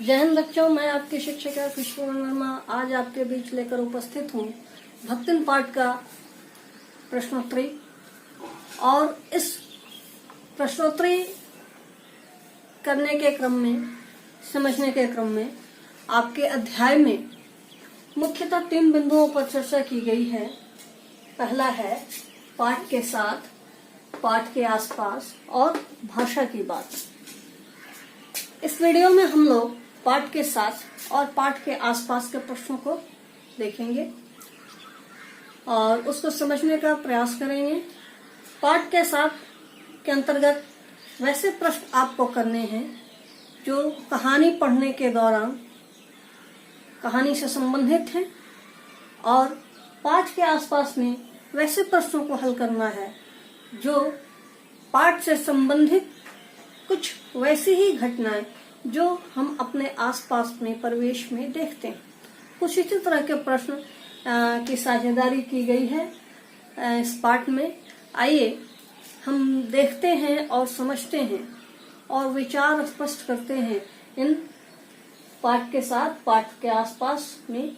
जय हिंद बच्चों, मैं आपकी शिक्षिका खुशबू वर्मा आज आपके बीच लेकर उपस्थित हूँ भक्तिन पाठ का प्रश्नोत्तरी। और इस प्रश्नोत्तरी करने के क्रम में, समझने के क्रम में आपके अध्याय में मुख्यतः 3 बिंदुओं पर चर्चा की गई है। पहला है पाठ के साथ, पाठ के आसपास और भाषा की बात। इस वीडियो में हम लोग पाठ के साथ और पाठ के आसपास के प्रश्नों को देखेंगे और उसको समझने का प्रयास करेंगे। पाठ के साथ के अंतर्गत वैसे प्रश्न आपको करने हैं जो कहानी पढ़ने के दौरान कहानी से संबंधित हैं, और पाठ के आसपास में वैसे प्रश्नों को हल करना है जो पाठ से संबंधित कुछ वैसी ही घटनाएं जो हम अपने आसपास में परिवेश में देखते हैं। कुछ इसी तरह के प्रश्न की साझेदारी की गई है इस पाठ में। आइए हम देखते हैं और समझते हैं और विचार स्पष्ट करते हैं इन पाठ के साथ, पाठ के आसपास में,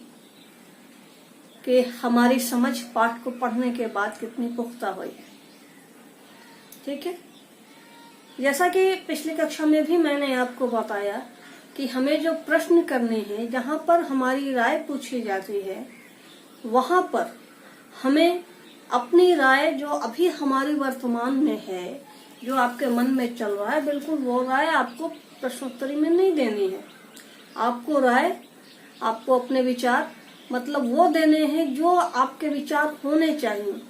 कि हमारी समझ पाठ को पढ़ने के बाद कितनी पुख्ता हुई है। ठीक है, जैसा कि पिछली कक्षा में भी मैंने आपको बताया कि हमें जो प्रश्न करने हैं, जहां पर हमारी राय पूछी जाती है, वहां पर हमें अपनी राय जो अभी हमारी वर्तमान में है, जो आपके मन में चल रहा है, बिल्कुल वो राय आपको प्रश्नोत्तरी में नहीं देनी है। आपको राय, आपको अपने विचार मतलब वो देने हैं जो आपके विचार होने चाहिए,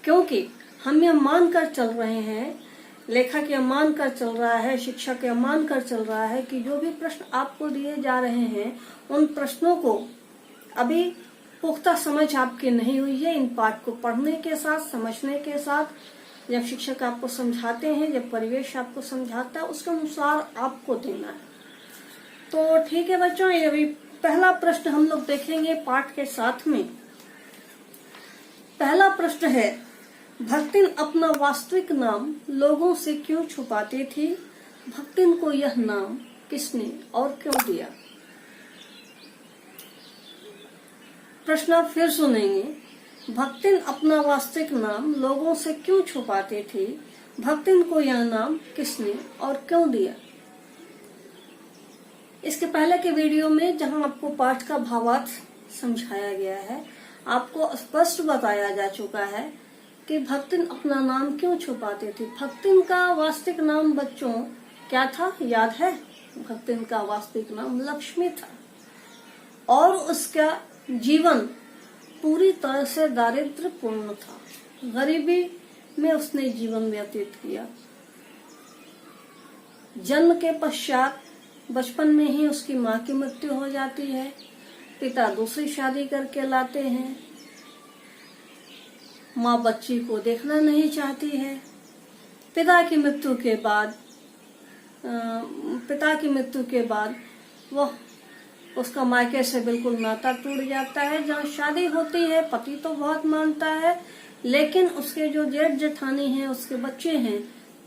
क्योंकि हम ये मान कर चल रहे हैं, लेखक ये मान कर चल रहा है, शिक्षक ये मान कर चल रहा है कि जो भी प्रश्न आपको दिए जा रहे हैं उन प्रश्नों को अभी पुख्ता समझ आपकी नहीं हुई है। इन पाठ को पढ़ने के साथ, समझने के साथ, जब शिक्षक आपको समझाते हैं, जब परिवेश आपको समझाता है, उसके अनुसार आपको देना है। तो ठीक है बच्चों, ये अभी पहला प्रश्न हम लोग देखेंगे पाठ के साथ में। पहला प्रश्न है, भक्तिन अपना वास्तविक नाम लोगों से क्यों छुपाती थी? भक्तिन को यह नाम किसने और क्यों दिया? प्रश्न आप फिर सुनेंगे। भक्तिन अपना वास्तविक नाम लोगों से क्यों छुपाती थी? भक्तिन को यह नाम किसने और क्यों दिया? इसके पहले के वीडियो में जहां आपको पाठ का भावार्थ समझाया गया है, आपको स्पष्ट बताया जा चुका है कि भक्तिन अपना नाम क्यों छुपाती थी। भक्तिन का वास्तविक नाम बच्चों क्या था, याद है? भक्तिन का वास्तविक नाम लक्ष्मी था और उसका जीवन पूरी तरह से दारिद्र्यपूर्ण था। गरीबी में उसने जीवन व्यतीत किया। जन्म के पश्चात बचपन में ही उसकी माँ की मृत्यु हो जाती है। पिता दूसरी शादी करके लाते हैं। माँ बच्ची को देखना नहीं चाहती है। पिता की मृत्यु के बाद वह उसका मायके से बिल्कुल नाता टूट जाता है। जहाँ शादी होती है, पति तो बहुत मानता है, लेकिन उसके जो जेठ जेठानी हैं, उसके बच्चे हैं,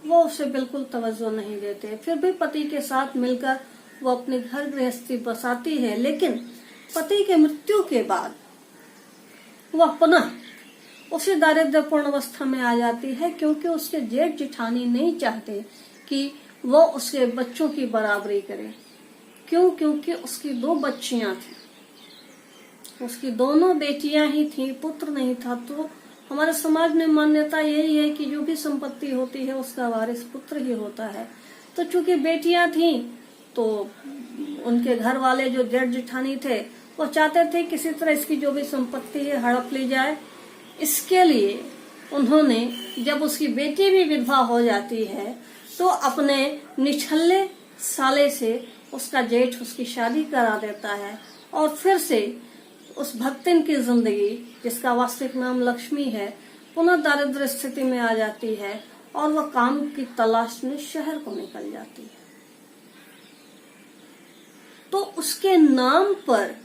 वो उसे बिल्कुल तवज्जो नहीं देते। फिर भी पति के साथ मिलकर वो अपने घर गृहस्थी बसाती है, लेकिन पति के मृत्यु के बाद वह पुनः उसी दारिद्र्यपूर्ण अवस्था में आ जाती है, क्योंकि उसके जेठ जेठानी नहीं चाहते कि वो उसके बच्चों की बराबरी करे। क्यों? क्योंकि उसकी 2 बच्चियां थी, उसकी दोनों बेटियां ही थी, पुत्र नहीं था। तो हमारे समाज में मान्यता यही है कि जो भी संपत्ति होती है उसका वारिस पुत्र ही होता है। तो चूंकि बेटियां थी, तो उनके घर वाले जो जेठ जेठानी थे, वो चाहते थे किसी तरह इसकी जो भी संपत्ति है हड़प ली जाए। इसके लिए उन्होंने, जब उसकी बेटी भी विधवा हो जाती है, तो अपने निछल्ले साले से उसका जेठ उसकी शादी करा देता है और फिर से उस भक्तिन की जिंदगी, जिसका वास्तविक नाम लक्ष्मी है, पुनः दारिद्र्य स्थिति में आ जाती है और वह काम की तलाश में शहर को निकल जाती है। तो उसके नाम पर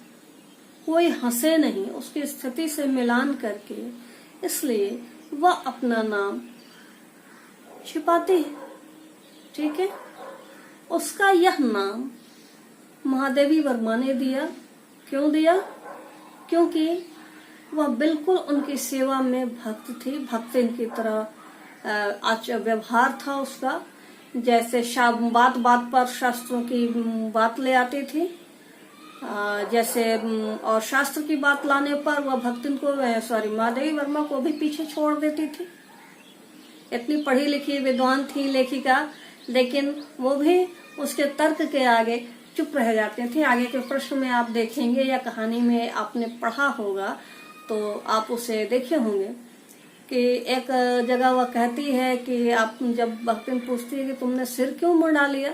कोई हंसे नहीं, उसकी स्थिति से मिलान करके, इसलिए वह अपना नाम छिपाती है। ठीक है, उसका यह नाम महादेवी वर्मा ने दिया। क्यों दिया? क्योंकि वह बिल्कुल उनकी सेवा में भक्त थी, भक्तिन की तरह व्यवहार था उसका। जैसे बात बात पर शास्त्रों की बात ले आती थी, जैसे और शास्त्र की बात लाने पर वह भक्तिन को महादेवी वर्मा को भी पीछे छोड़ देती थी। इतनी पढ़ी लिखी विद्वान थी लेखिका, लेकिन वो भी उसके तर्क के आगे चुप रह जाती थी। आगे के प्रश्न में आप देखेंगे या कहानी में आपने पढ़ा होगा तो आप उसे देखे होंगे कि एक जगह वह कहती है कि आप जब भक्तिन पूछती है कि तुमने सिर क्यों मुंडा लिया,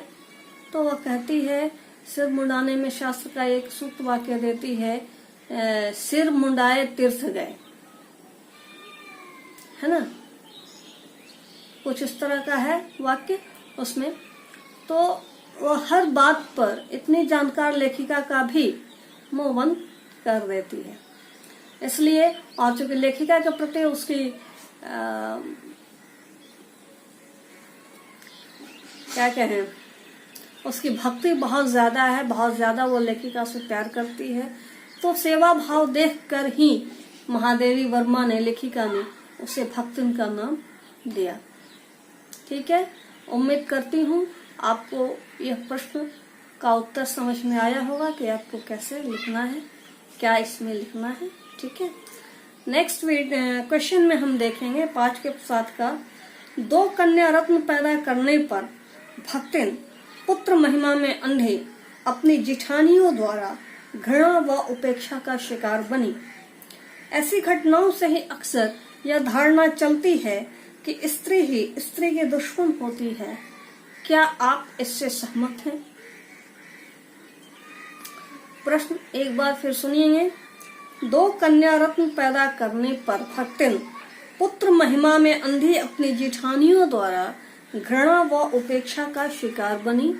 तो वह कहती है सिर मुंडाने में शास्त्र का एक सूक्त वाक्य देती है, सिर मुंडाए तीर्थ गए, है ना, कुछ इस तरह का है वाक्य उसमें। तो वो हर बात पर इतनी जानकार लेखिका का भी मुंह बंद कर देती है। इसलिए और चूंकि लेखिका के प्रति उसकी क्या कहें, उसकी भक्ति बहुत ज्यादा है, बहुत ज्यादा वो लेखिका से प्यार करती है, तो सेवा भाव देखकर ही महादेवी वर्मा ने, लेखिका ने, उसे भक्तिन का नाम दिया। ठीक है, उम्मीद करती हूँ आपको यह प्रश्न का उत्तर समझ में आया होगा कि आपको कैसे लिखना है, क्या इसमें लिखना है। ठीक है, नेक्स्ट क्वेश्चन में हम देखेंगे 5 के 7 का। 2 कन्या रत्न पैदा करने पर भक्तिन पुत्र महिमा में अंधे अपनी जिठानियों द्वारा घृणा व उपेक्षा का शिकार बनी। ऐसी घटनाओं से ही अक्सर यह धारणा चलती है कि स्त्री ही स्त्री के दुश्मन होती है। क्या आप इससे सहमत हैं? प्रश्न एक बार फिर सुनिएंगे। 2 कन्या रत्न पैदा करने पर भक्तिन पुत्र महिमा में अंधी अपनी जिठानियों द्वारा घृणा व उपेक्षा का शिकार बनी।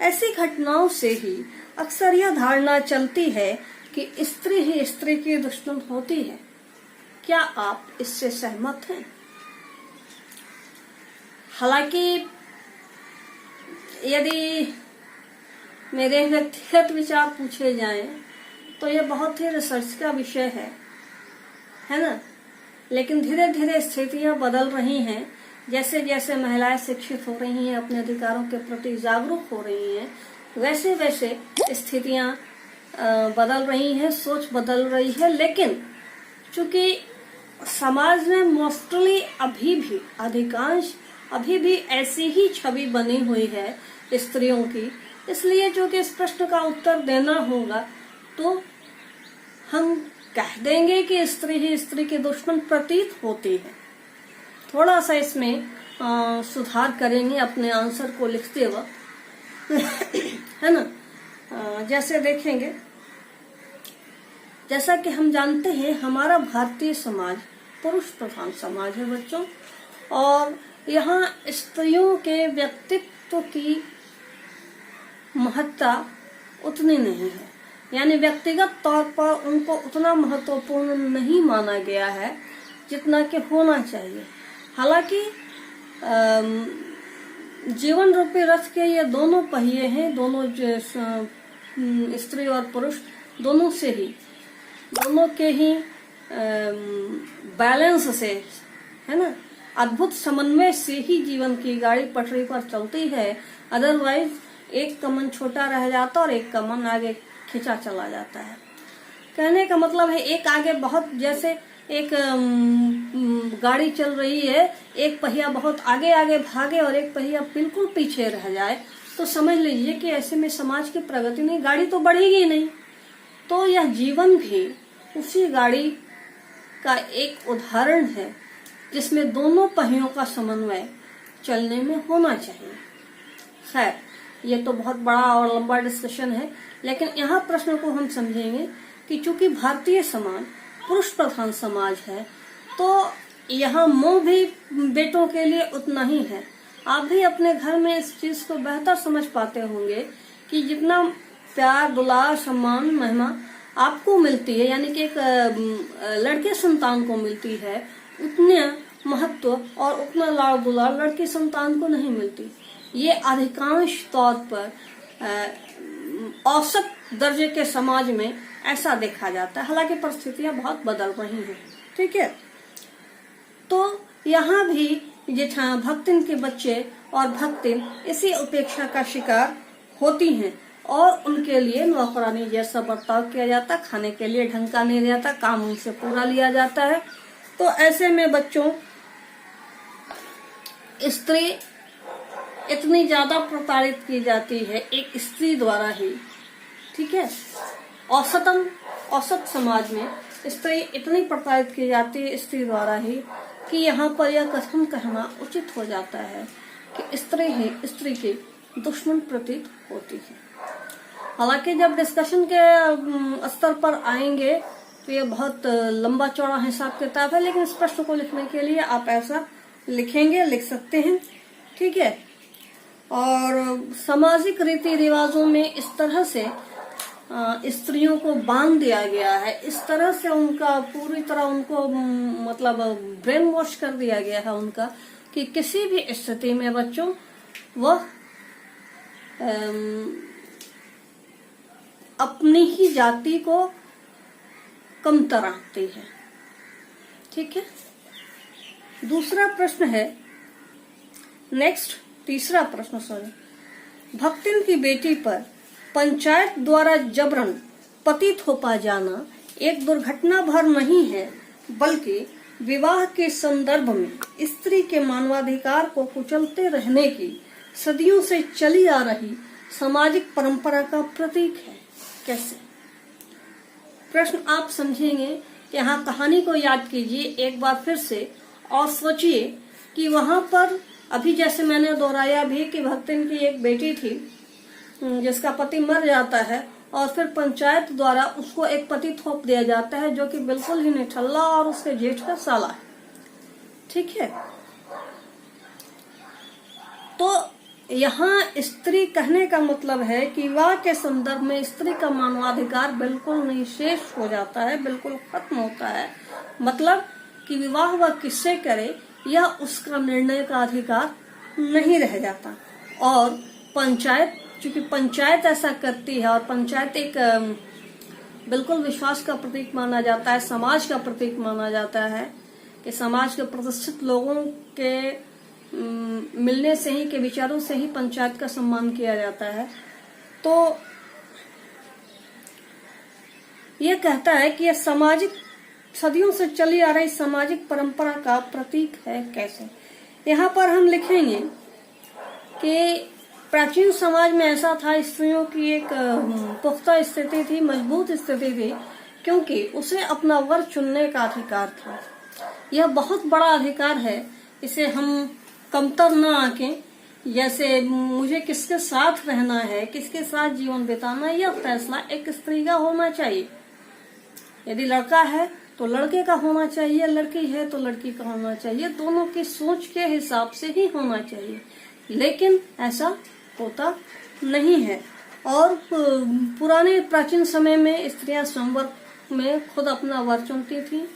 ऐसी घटनाओं से ही अक्सर यह धारणा चलती है कि स्त्री ही स्त्री की दुश्मन होती है। क्या आप इससे सहमत हैं? हालांकि यदि मेरे व्यक्तिगत विचार पूछे जाएं तो यह बहुत ही रिसर्च का विषय है ना, लेकिन धीरे धीरे स्थितियां बदल रही हैं। जैसे जैसे महिलाएं शिक्षित हो रही हैं, अपने अधिकारों के प्रति जागरूक हो रही हैं, वैसे वैसे स्थितियां बदल रही हैं, सोच बदल रही है। लेकिन चूंकि समाज में मोस्टली अभी भी ऐसी ही छवि बनी हुई है स्त्रियों की, इसलिए जो कि इस प्रश्न का उत्तर देना होगा तो हम कह देंगे कि स्त्री ही स्त्री के दुश्मन प्रतीत होती है। थोड़ा सा इसमें सुधार करेंगे अपने आंसर को लिखते वक्त, है ना। जैसे देखेंगे, जैसा कि हम जानते हैं हमारा भारतीय समाज पुरुष प्रधान समाज है बच्चों, और यहाँ स्त्रियों के व्यक्तित्व की महत्ता उतनी नहीं है, यानी व्यक्तिगत तौर पर उनको उतना महत्वपूर्ण नहीं माना गया है जितना कि होना चाहिए। हालांकि जीवन रूपी रथ के ये दोनों पहिए हैं, दोनों स्त्री और पुरुष दोनों के ही बैलेंस से, है ना, अद्भुत समन्वय से ही जीवन की गाड़ी पटरी पर चलती है। अदरवाइज एक कमन छोटा रह जाता और एक कमन आगे खिंचा चला जाता है। कहने का मतलब है एक आगे बहुत, जैसे एक गाड़ी चल रही है, एक पहिया बहुत आगे आगे भागे और एक पहिया बिल्कुल पीछे रह जाए तो समझ लीजिए कि ऐसे में समाज की प्रगति नहीं, गाड़ी तो बढ़ेगी नहीं। तो यह जीवन भी उसी गाड़ी का एक उदाहरण है जिसमें दोनों पहियों का समन्वय चलने में होना चाहिए। खैर, ये तो बहुत बड़ा और लंबा डिस्कशन है, लेकिन यहाँ प्रश्न को हम समझेंगे कि चूंकि भारतीय समाज पुरुष प्रधान समाज है तो यहाँ मोह भी बेटों के लिए उतना ही है। आप भी अपने घर में इस चीज को बेहतर समझ पाते होंगे कि जितना प्यार, दुलार, सम्मान, महिमा आपको मिलती है, यानी कि एक लड़के संतान को मिलती है, उतना महत्व और उतना लाड़ दुलार लड़की संतान को नहीं मिलती। ये अधिकांश तौर पर औसत दर्जे के समाज में ऐसा देखा जाता है। हालांकि परिस्थितियां बहुत बदल रही हैं, ठीक है। तो यहाँ भी जेठा भक्तिन के बच्चे और भक्तिन इसी उपेक्षा का शिकार होती हैं और उनके लिए नौकरानी जैसा बर्ताव किया जाता, खाने के लिए ढंग का नहीं रहता, काम उनसे पूरा लिया जाता है। तो ऐसे में बच्चों स्त्री इतनी ज्यादा प्रताड़ित की जाती है एक स्त्री द्वारा ही, ठीक है। औसत समाज में स्त्री इतनी प्रताड़ित की जाती है स्त्री द्वारा ही कि यहाँ पर यह कथन कहना उचित हो जाता है कि स्त्री ही स्त्री की दुश्मन प्रतीत होती है। हालांकि जब डिस्कशन के स्तर पर आएंगे तो ये बहुत लंबा चौड़ा हिसाब किताब है, लेकिन इस प्रश्न को लिखने के लिए आप ऐसा लिखेंगे, लिख सकते हैं, ठीक है। और सामाजिक रीति रिवाजों में इस तरह से स्त्रियों को बांध दिया गया है, इस तरह से उनका पूरी तरह उनको मतलब ब्रेन वॉश कर दिया गया है उनका, कि किसी भी स्थिति में बच्चों वह अपनी ही जाति को कमतर आंकती है, ठीक है। दूसरा प्रश्न है, तीसरा प्रश्न भक्तिन की बेटी पर पंचायत द्वारा जबरन पति थोपा जाना एक दुर्घटना भर नहीं है, बल्कि विवाह के संदर्भ में स्त्री के मानवाधिकार को कुचलते रहने की सदियों से चली आ रही सामाजिक परंपरा का प्रतीक है। कैसे? प्रश्न आप समझेंगे। यहाँ कहानी को याद कीजिए एक बार फिर से और सोचिए कि वहां पर अभी जैसे मैंने दोहराया भी कि भक्तिन की एक बेटी थी जिसका पति मर जाता है और फिर पंचायत द्वारा उसको एक पति थोप दिया जाता है जो कि बिल्कुल ही निठल्ला और उसके जेठ का साला है, ठीक है। तो यहाँ स्त्री कहने का मतलब है कि विवाह के संदर्भ में स्त्री का मानवाधिकार बिल्कुल निशेष हो जाता है, बिल्कुल खत्म होता है। मतलब कि विवाह वह किससे करे यह उसका निर्णय का अधिकार नहीं रह जाता। और पंचायत, चूंकि पंचायत ऐसा करती है और पंचायत एक बिल्कुल विश्वास का प्रतीक माना जाता है, समाज का प्रतीक माना जाता है कि समाज के प्रतिष्ठित लोगों के मिलने से ही, के विचारों से ही पंचायत का सम्मान किया जाता है। तो यह कहता है कि यह सामाजिक सदियों से चली आ रही सामाजिक परंपरा का प्रतीक है। कैसे? यहाँ पर हम लिखेंगे कि प्राचीन समाज में ऐसा था, स्त्रियों की एक पुख्ता स्थिति थी, मजबूत स्थिति थी, क्योंकि उसे अपना वर चुनने का अधिकार था। यह बहुत बड़ा अधिकार है, इसे हम कमतर न आके, जैसे मुझे किसके साथ रहना है, किसके साथ जीवन बिताना है, यह फैसला एक स्त्री का होना चाहिए। यदि लड़का है तो लड़के का होना चाहिए, लड़की है तो लड़की का होना चाहिए, दोनों की सोच के हिसाब से ही होना चाहिए। लेकिन ऐसा होता नहीं है। और पुराने प्राचीन समय में स्त्रियां स्वयंवर में खुद अपना वर चुनती थी।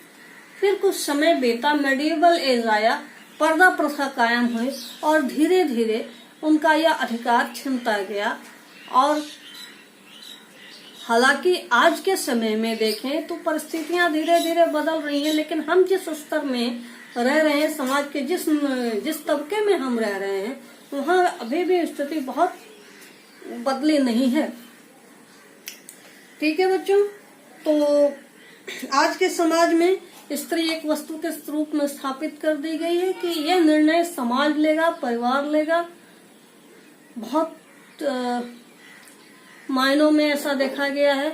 फिर कुछ समय बीता, मेडिवल एज आया, पर्दा प्रथा कायम हुई और धीरे धीरे उनका यह अधिकार छिनता गया। और हालांकि आज के समय में देखें तो परिस्थितियां धीरे धीरे बदल रही हैं, लेकिन हम जिस स्तर में रह रहे हैं, समाज के जिस तबके में हम रह रहे हैं, वहाँ अभी भी स्थिति बहुत बदली नहीं है, ठीक है बच्चों। तो आज के समाज में स्त्री एक वस्तु के रूप में स्थापित कर दी गई है कि यह निर्णय समाज लेगा, परिवार लेगा। बहुत मायनों में ऐसा देखा गया है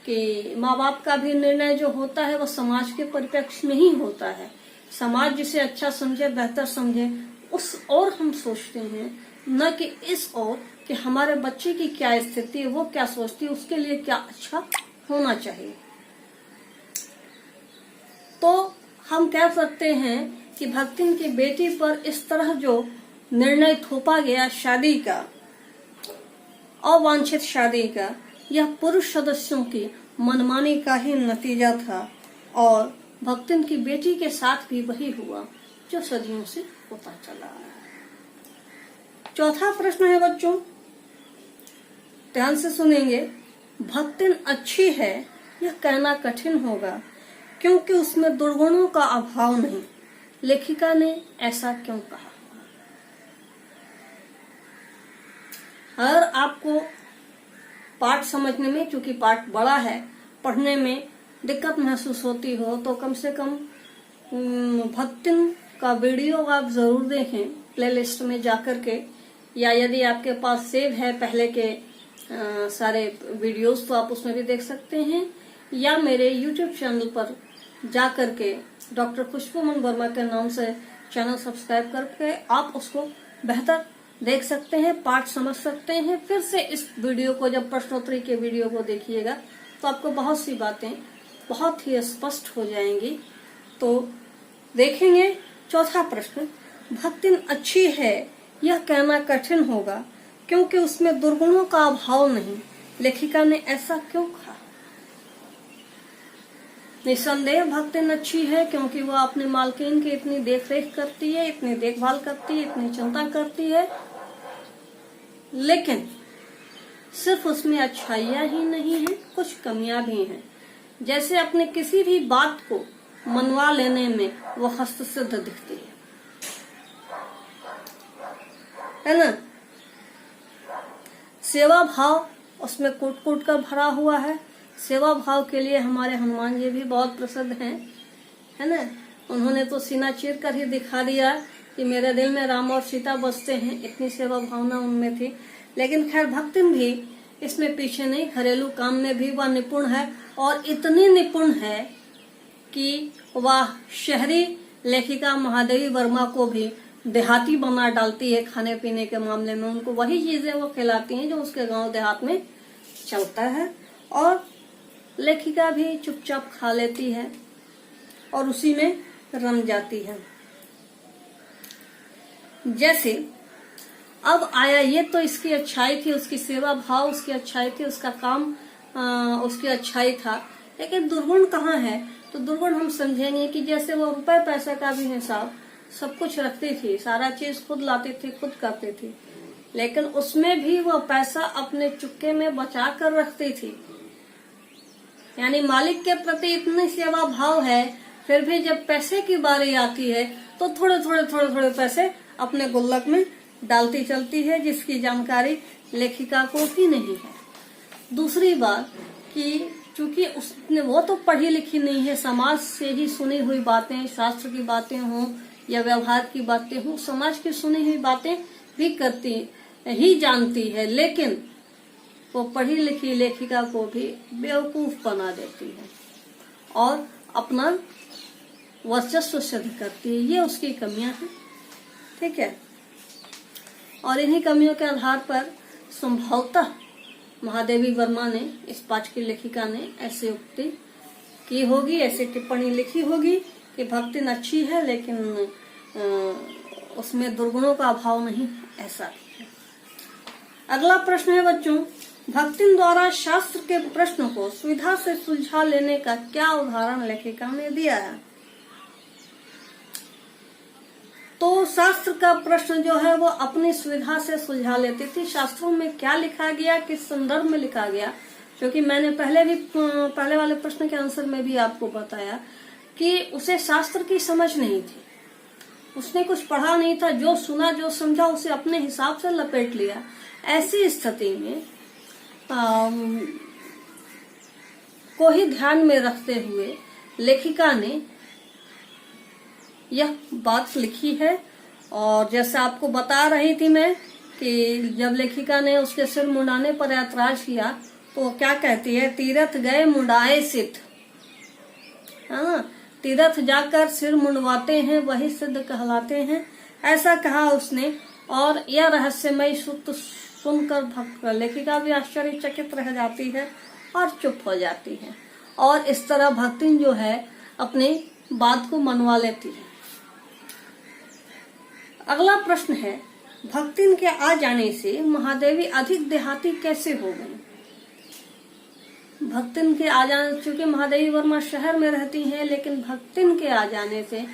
कि माँ बाप का भी निर्णय जो होता है वह समाज के परिप्रेक्ष्य में ही होता है। समाज जिसे अच्छा समझे, बेहतर समझे, उस और हम सोचते हैं, न कि इस और कि हमारे बच्चे की क्या स्थिति है, वो क्या सोचती है, उसके लिए क्या अच्छा होना चाहिए। तो हम कह सकते हैं कि भक्तिन की बेटी पर इस तरह जो निर्णय थोपा गया शादी का, अवांछित शादी का, यह पुरुष सदस्यों की मनमानी का ही नतीजा था। और भक्तिन की बेटी के साथ भी वही हुआ जो सदियों से होता चला आ रहा है। चौथा प्रश्न है बच्चों ध्यान से सुनेंगे। भक्तिन अच्छी है यह कहना कठिन होगा, क्योंकि उसमें दुर्गुणों का अभाव नहीं। लेखिका ने ऐसा क्यों कहा? अगर आपको पाठ समझने में, चूंकि पाठ बड़ा है, पढ़ने में दिक्कत महसूस होती हो, तो कम से कम भक्तिन का वीडियो आप जरूर देखें प्लेलिस्ट में जाकर के, या यदि आपके पास सेव है पहले के सारे वीडियोस तो आप उसमें भी देख सकते हैं, या मेरे यूट्यूब चैनल पर जाकर के डॉक्टर खुशबूमन वर्मा के नाम से चैनल सब्सक्राइब करके आप उसको बेहतर देख सकते हैं, पाठ समझ सकते हैं। फिर से इस वीडियो को, जब प्रश्नोत्तरी के वीडियो को देखिएगा तो आपको बहुत सी बातें बहुत ही स्पष्ट हो जाएंगी। तो देखेंगे चौथा प्रश्न, भक्तिन अच्छी है यह कहना कठिन होगा, क्योंकि उसमें दुर्गुणों का अभाव नहीं। लेखिका ने ऐसा क्यों कहा? निसंदेह भक्तिन अच्छी है, क्योंकि वह अपने मालकिन की इतनी देखरेख करती है, इतनी देखभाल करती है, इतनी चिंता करती है। लेकिन सिर्फ उसमें अच्छाइयां ही नहीं है, कुछ कमियां भी हैं। जैसे अपने किसी भी बात को मनवा लेने में वो हस्तसिद्ध दिखती है ना। सेवा भाव उसमें कूट कूट कर भरा हुआ है। सेवा भाव के लिए हमारे हनुमान जी भी बहुत प्रसिद्ध हैं, है ना। उन्होंने तो सीना चीर कर ही दिखा दिया कि मेरे दिल में राम और सीता बसते हैं, इतनी सेवा भावना उनमें थी। लेकिन खैर भक्तिन भी इसमें पीछे नहीं, घरेलू काम में भी वह निपुण है, और इतनी निपुण है कि वह शहरी लेखिका महादेवी वर्मा को भी देहाती बना डालती है। खाने पीने के मामले में उनको वही चीजें वो खिलाती हैं जो उसके गांव देहात में चलता है, और लेखिका भी चुपचाप खा लेती है और उसी में रम जाती है। जैसे अब आया, ये तो इसकी अच्छाई थी, उसकी सेवा भाव उसकी अच्छाई थी, उसका काम उसकी अच्छाई था। लेकिन दुर्गुण कहाँ है? तो दुर्गुण हम समझेंगे कि जैसे वो रुपए पैसे का भी हिसाब सब कुछ रखती थी, सारा चीज खुद लाती थी, खुद करती थी, लेकिन उसमें भी वो पैसा अपने चुक्के में बचा कर रखती थी। यानी मालिक के प्रति इतनी सेवा भाव है, फिर भी जब पैसे की बारी आती है तो थोड़े थोड़े पैसे अपने गुल्लक में डालती चलती है, जिसकी जानकारी लेखिका को भी नहीं है। दूसरी बात कि चूंकि उसने, वो तो पढ़ी लिखी नहीं है, समाज से ही सुनी हुई बातें, शास्त्र की बातें हों या व्यवहार की बातें हों, समाज की सुनी हुई बातें भी करती ही जानती है, लेकिन वो पढ़ी लिखी लेखिका को भी बेवकूफ बना देती है और अपना वर्चस्व सिद्ध करती है। ये उसकी कमियां हैं, ठीक है। और इन्हीं कमियों के आधार पर संभवतः महादेवी वर्मा ने, इस पाठ की लेखिका ने ऐसी उक्ति की होगी, ऐसी टिप्पणी लिखी होगी कि भक्तिन अच्छी है लेकिन उसमें दुर्गुणों का अभाव नहीं, ऐसा है। अगला प्रश्न है बच्चों, भक्तिन द्वारा शास्त्र के प्रश्न को सुविधा से सुलझा लेने का क्या उदाहरण लेखिका ने दिया है? तो शास्त्र का प्रश्न जो है वो अपनी सुविधा से सुलझा लेती थी। शास्त्रों में क्या लिखा गया, किस संदर्भ में लिखा गया, क्योंकि मैंने पहले वाले प्रश्न के आंसर में भी आपको बताया कि उसे शास्त्र की समझ नहीं थी, उसने कुछ पढ़ा नहीं था, जो सुना जो समझा उसे अपने हिसाब से लपेट लिया। ऐसी स्थिति में को ही ध्यान में रखते हुए लेखिका ने यह बात लिखी है। और जैसे आपको बता रही थी मैं कि जब लेखिका ने उसके सिर मुंडाने पर ऐतराज किया तो क्या कहती है, तीरथ गए मुंडाए सिद्ध। हाँ, तीरथ जाकर सिर मुंडवाते हैं वही सिद्ध कहलाते हैं, ऐसा कहा उसने। और यह रहस्यमय सूत्र सुनकर लेखिका भी आश्चर्यचकित रह जाती है और चुप हो जाती है, और इस तरह भक्तिन जो है अपनी बात को मनवा लेती है। अगला प्रश्न है, भक्तिन के आ जाने से महादेवी अधिक देहाती कैसे हो गई? भक्तिन के आ जाने, चूंकि महादेवी वर्मा शहर में रहती हैं, लेकिन भक्तिन के आ जाने से,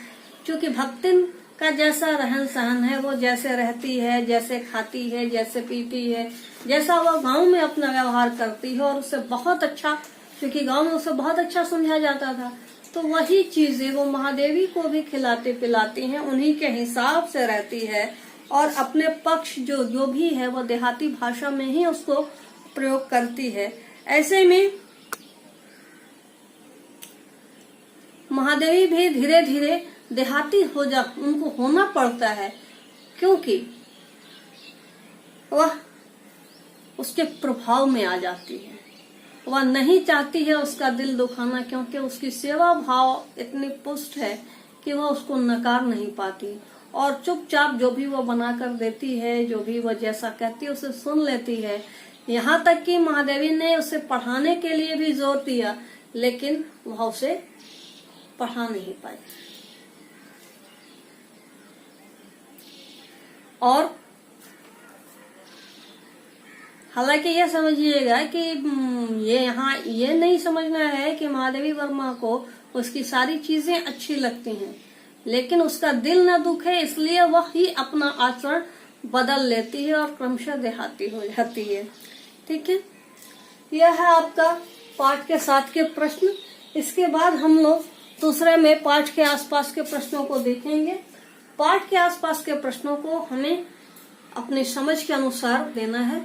चूंकि भक्तिन का जैसा रहन सहन है, वो जैसे रहती है, जैसे खाती है, जैसे पीती है, जैसा वो गांव में अपना व्यवहार करती है, और उससे बहुत अच्छा, क्योंकि गांव में उसे बहुत अच्छा समझा जाता था, तो वही चीजें वो महादेवी को भी खिलाते पिलाती हैं, उन्हीं के हिसाब से रहती है, और अपने पक्ष जो भी है वो देहाती भाषा में ही उसको प्रयोग करती है। ऐसे में महादेवी भी धीरे धीरे देहाती उनको होना पड़ता है, क्योंकि वह उसके प्रभाव में आ जाती है। वह नहीं चाहती है उसका दिल दुखाना, क्योंकि उसकी सेवा भाव इतनी पुष्ट है कि वह उसको नकार नहीं पाती, और चुपचाप जो भी वह बनाकर देती है, जो भी वह जैसा कहती है उसे सुन लेती है। यहाँ तक कि महादेवी ने उसे पढ़ाने के लिए भी जोर दिया, लेकिन वह उसे पढ़ा नहीं पाई। और हालांकि यह समझिएगा कि ये नहीं समझना है कि महादेवी वर्मा को उसकी सारी चीजें अच्छी लगती हैं, लेकिन उसका दिल न दुखे इसलिए वह ही अपना आचरण बदल लेती है और क्रमशः देहाती हो जाती है। ठीक है, यह है आपका पाठ के 7 के प्रश्न। इसके बाद हम लोग दूसरे में पाठ के आसपास के प्रश्नों को देखेंगे। पाठ के आसपास के प्रश्नों को हमें अपनी समझ के अनुसार देना है।